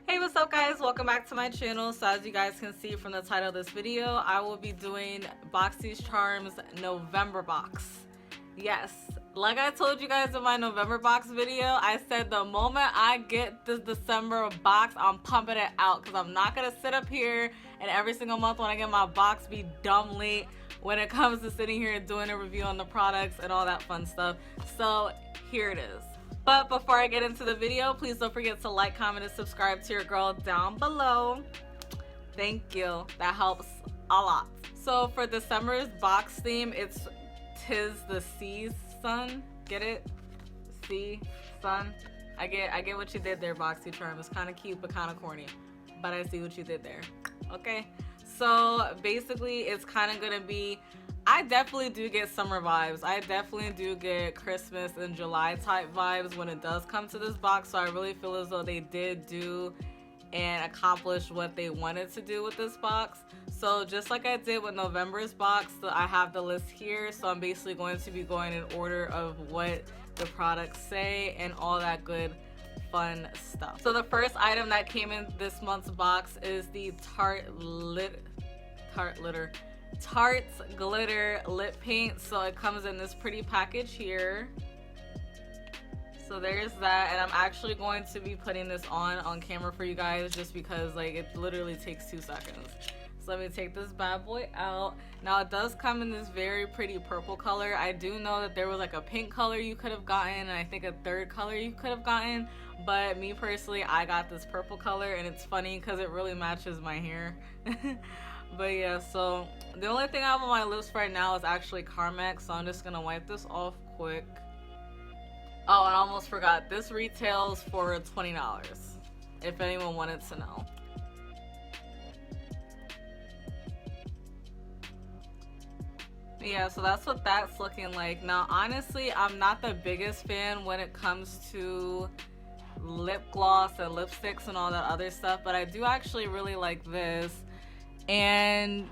Hey, what's up guys? Welcome back to my channel. So as you guys can see from the title of this video, I will be doing Boxycharm's November box. Yes, like I told you guys in my November box video, I said the moment I get this December box, I'm pumping it out because I'm not going to sit up here and every single month when I get my box be dumb late when it comes to sitting here and doing a review on the products and all that fun stuff. So here it is. But before I get into the video, please don't forget to like, comment, and subscribe to your girl down below. Thank you. That helps a lot. So for December's box theme, it's "'Tis the Season." Get it? See, sun. I get what you did there, Boxycharm. It's kind of cute but kind of corny, but I see what you did there. Okay. So basically, it's kind of gonna be. I definitely do get summer vibes. I definitely do get Christmas and July type vibes when it does come to this box. So I really feel as though they did do and accomplish what they wanted to do with this box. So just like I did with November's box, I have the list here. So I'm basically going to be going in order of what the products say and all that good fun stuff. So the first item that came in this month's box is the Tarte's Glitter Lip Paint. So it comes in this pretty package here. So there's that, and I'm actually going to be putting this on camera for you guys just because like it literally takes 2 seconds. So let me take this bad boy out. Now it does come in this very pretty purple color. I do know that there was like a pink color you could have gotten, and I think a third color you could have gotten, but me personally, I got this purple color, and it's funny because it really matches my hair. But yeah, so the only thing I have on my lips right now is actually Carmex, so I'm just gonna wipe this off quick. Oh, and I almost forgot, this retails for $20 if anyone wanted to know. Yeah, so that's what that's looking like. Now honestly, I'm not the biggest fan when it comes to lip gloss and lipsticks and all that other stuff, but I do actually really like this. And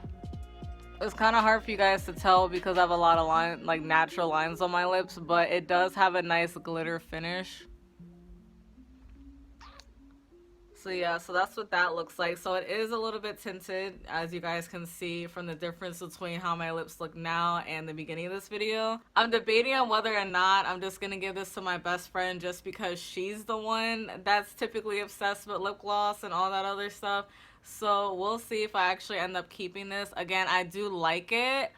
it's kind of hard for you guys to tell because I have a lot of like natural lines on my lips, but it does have a nice glitter finish. So yeah, so that's what that looks like. So it is a little bit tinted, as you guys can see from the difference between how my lips look now and the beginning of this video. I'm debating on whether or not I'm just gonna give this to my best friend just because she's the one that's typically obsessed with lip gloss and all that other stuff. So we'll see if I actually end up keeping this. Again, I do like it,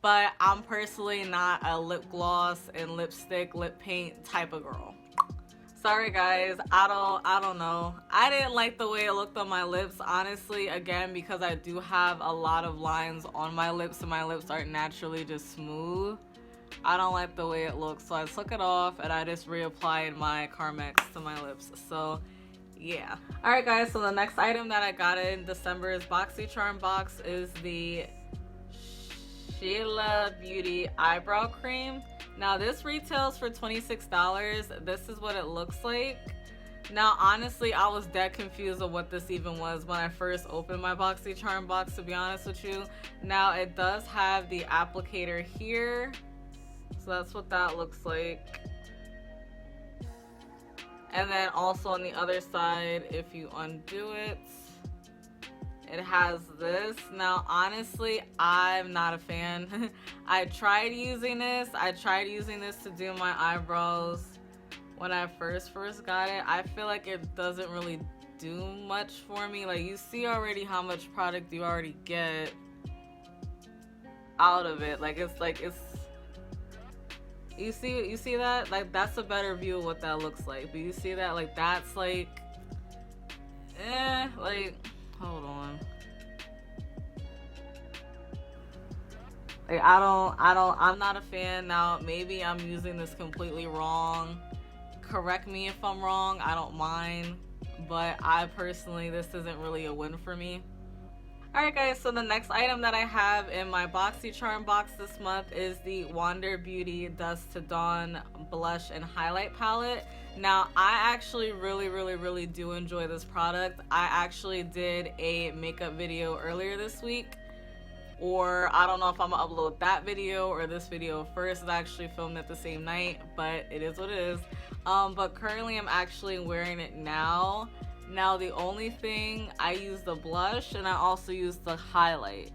but I'm personally not a lip gloss and lipstick, lip paint type of girl. Sorry guys, I don't know. I didn't like the way it looked on my lips, honestly, again, because I do have a lot of lines on my lips and my lips aren't naturally just smooth. I don't like the way it looks, so I took it off and I just reapplied my Carmex to my lips. So yeah. Alright guys, so the next item that I got in December's Boxycharm box is the Sheila Beauty Eyebrow Cream. Now this retails for $26. This is what it looks like. Now honestly, I was dead confused of what this even was when I first opened my Boxycharm box, to be honest with you. Now it does have the applicator here. So that's what that looks like. And then also on the other side, if you undo it, it has this. Now honestly, I'm not a fan. I tried using this to do my eyebrows when I first got it. I feel like it doesn't really do much for me. Like, you see already how much product you already get out of it. Like it's you see that? Like, that's a better view of what that looks like. But you see that? Like, that's like, like, hold on. Like, I'm not a fan. Now, maybe I'm using this completely wrong. Correct me if I'm wrong. I don't mind. But I personally, this isn't really a win for me. Alright guys, so the next item that I have in my Boxycharm box this month is the Wander Beauty Dusk to Dawn Blush and Highlight Palette. Now, I actually really do enjoy this product. I actually did a makeup video earlier this week, or I don't know if I'm gonna upload that video or this video first. It's actually filmed at the same night, but it is what it is. But currently I'm actually wearing it now. Now the only thing, I use the blush and I also use the highlight.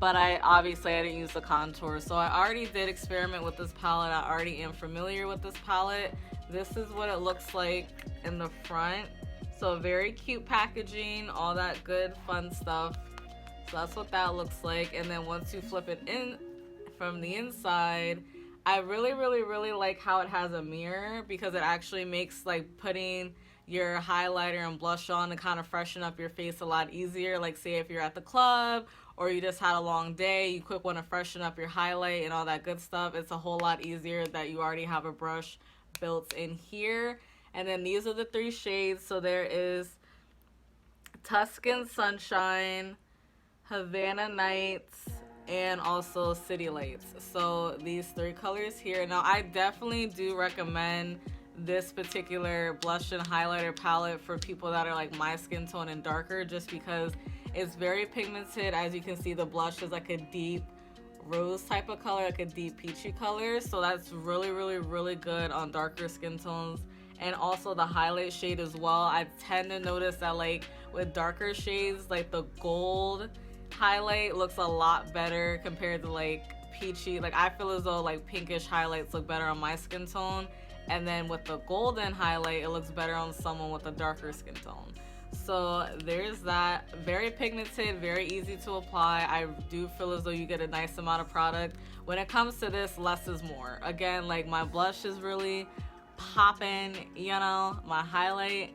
But I didn't use the contour. So I already did experiment with this palette. I already am familiar with this palette. This is what it looks like in the front. So very cute packaging, all that good fun stuff. So that's what that looks like. And then once you flip it in from the inside, I really like how it has a mirror, because it actually makes like putting your highlighter and blush on to kind of freshen up your face a lot easier. Like say if you're at the club or you just had a long day, you quick want to freshen up your highlight and all that good stuff. It's a whole lot easier that you already have a brush built in here. And then these are the 3 shades. So there is Tuscan Sunshine, Havana Nights, and also City Lights. So these 3 colors here. Now I definitely do recommend this particular blush and highlighter palette for people that are like my skin tone and darker, just because it's very pigmented. As you can see, the blush is like a deep rose type of color, like a deep peachy color. So that's really good on darker skin tones. And also the highlight shade as well. I tend to notice that like with darker shades, like the gold highlight looks a lot better compared to like peachy. Like I feel as though like pinkish highlights look better on my skin tone. And then with the golden highlight, it looks better on someone with a darker skin tone. So there's that. Very pigmented, very easy to apply. I do feel as though you get a nice amount of product. When it comes to this, less is more. Again, like my blush is really popping, you know, my highlight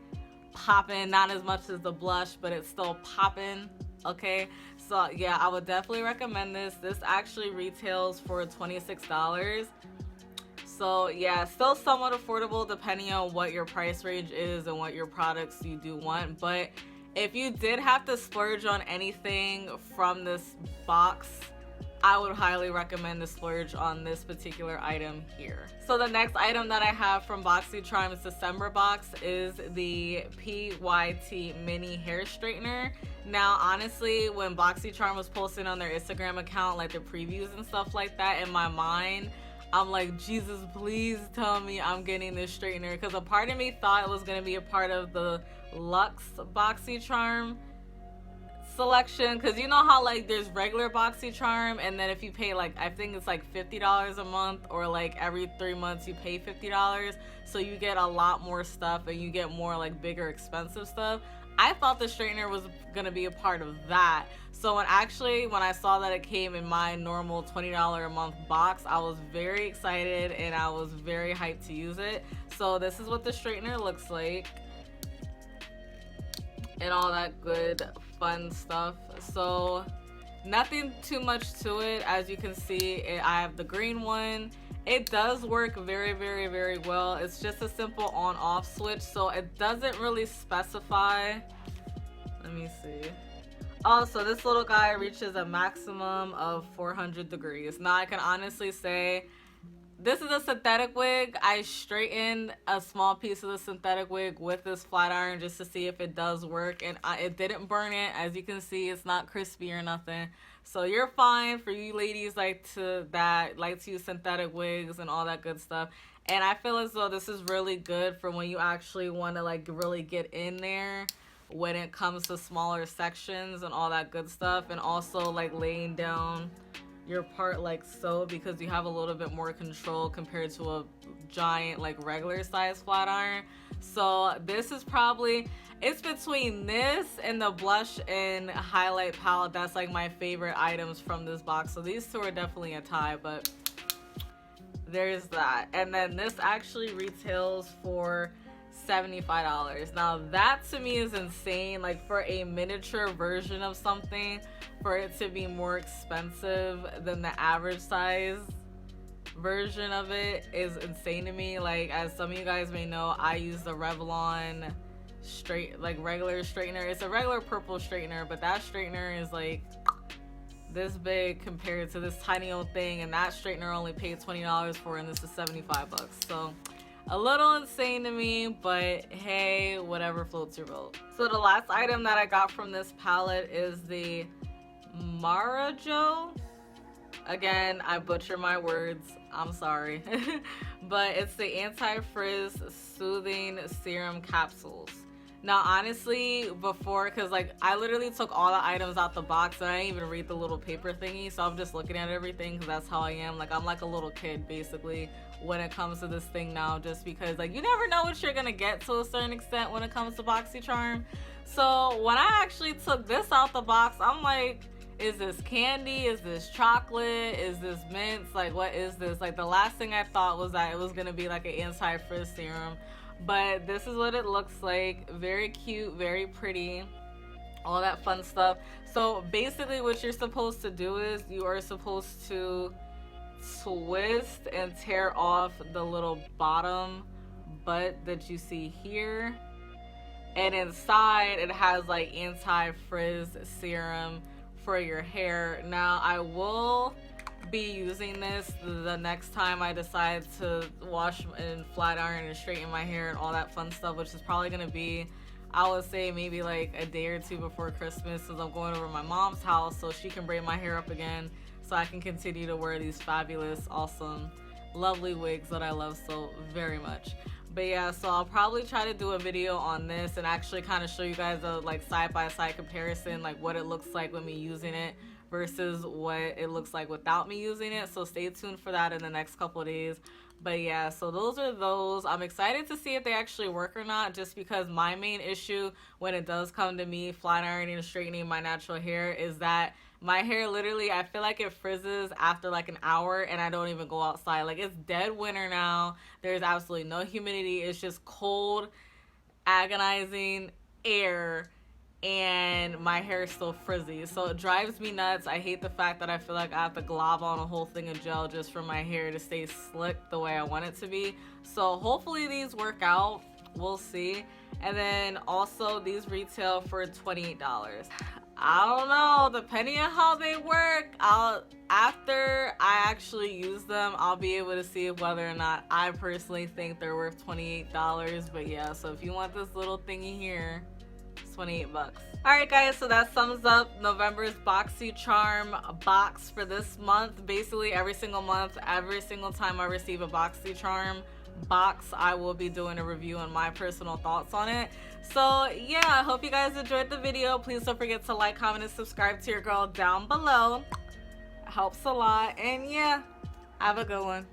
popping, not as much as the blush, but it's still popping. Okay, so yeah, I would definitely recommend this. This actually retails for $26. So yeah, still somewhat affordable depending on what your price range is and what your products you do want. But if you did have to splurge on anything from this box, I would highly recommend the splurge on this particular item here. So the next item that I have from Boxycharm's December box is the PYT mini hair straightener. Now honestly, when Boxycharm was posting on their Instagram account like the previews and stuff like that, in my mind I'm like, Jesus, please tell me I'm getting this straightener, because a part of me thought it was going to be a part of the Luxe Boxycharm selection, because you know how like there's regular Boxycharm, and then if you pay like, I think it's like $50 a month, or like every 3 months you pay $50, so you get a lot more stuff and you get more like bigger expensive stuff. I thought the straightener was gonna be a part of that. So when I saw that it came in my normal $20 a month box, I was very excited and I was very hyped to use it. So this is what the straightener looks like and all that good fun stuff. So nothing too much to it. As you can see, I have the green one. It does work very well. It's just a simple on-off switch, so it doesn't really specify. Let me see. Oh, so this little guy reaches a maximum of 400 degrees. Now I can honestly say this is a synthetic wig. I straightened a small piece of the synthetic wig with this flat iron just to see if it does work, and it didn't burn it. As you can see, it's not crispy or nothing. So you're fine for you ladies like to use synthetic wigs and all that good stuff. And I feel as though this is really good for when you actually want to like really get in there when it comes to smaller sections and all that good stuff, and also like laying down your part like so, because you have a little bit more control compared to a giant like regular size flat iron. So this is probably, it's between this and the blush and highlight palette. That's like my favorite items from this box. So these two are definitely a tie, but there's that. And then this actually retails for $75. Now that to me is insane. Like for a miniature version of something, for it to be more expensive than the average size version of it is insane to me. Like, as some of you guys may know, I use the Revlon regular straightener. It's a regular purple straightener, but that straightener is like this big compared to this tiny old thing, and that straightener only paid $20 for, and this is 75 bucks. So a little insane to me, but hey, whatever floats your boat. So the last item that I got from this palette is the Marajo. Again, I butcher my words, I'm sorry. But it's the anti-frizz soothing serum capsules. Now, honestly, before, because like I literally took all the items out the box and I didn't even read the little paper thingy, so I'm just looking at everything because that's how I am. Like, I'm like a little kid basically when it comes to this thing now, just because like you never know what you're gonna get to a certain extent when it comes to Boxycharm. So when I actually took this out the box, I'm like, is this candy? Is this chocolate? Is this mints? Like, what is this? Like, the last thing I thought was that it was gonna be like an anti-frizz serum, but this is what it looks like. Very cute, very pretty, all that fun stuff. So basically what you're supposed to do is you are supposed to twist and tear off the little bottom butt that you see here, and inside it has like anti-frizz serum for your hair. Now, I will be using this the next time I decide to wash and flat iron and straighten my hair and all that fun stuff, which is probably gonna be, I would say, maybe like a day or two before Christmas, since I'm going over to my mom's house so she can braid my hair up again so I can continue to wear these fabulous, awesome, lovely wigs that I love so very much. But yeah, so I'll probably try to do a video on this and actually kind of show you guys a like side-by-side comparison, like what it looks like with me using it versus what it looks like without me using it. So stay tuned for that in the next couple of days. But yeah, so those are those. I'm excited to see if they actually work or not, just because my main issue when it does come to me flat ironing and straightening my natural hair is that my hair literally, I feel like it frizzes after like an hour and I don't even go outside. Like, it's dead winter now. There's absolutely no humidity. It's just cold, agonizing air, and my hair is still frizzy. So it drives me nuts. I hate the fact that I feel like I have to glob on a whole thing of gel just for my hair to stay slick the way I want it to be. So hopefully these work out. We'll see. And then also these retail for $28. I don't know, depending on how they work, after I actually use them, I'll be able to see whether or not I personally think they're worth $28. But yeah, so if you want this little thingy here, it's 28 bucks. Alright guys, so that sums up November's Boxycharm box for this month. Basically every single month, every single time I receive a Boxycharm box, I will be doing a review on my personal thoughts on it. So yeah, I hope you guys enjoyed the video. Please don't forget to like, comment, and subscribe to your girl down below. It helps a lot. And yeah, have a good one.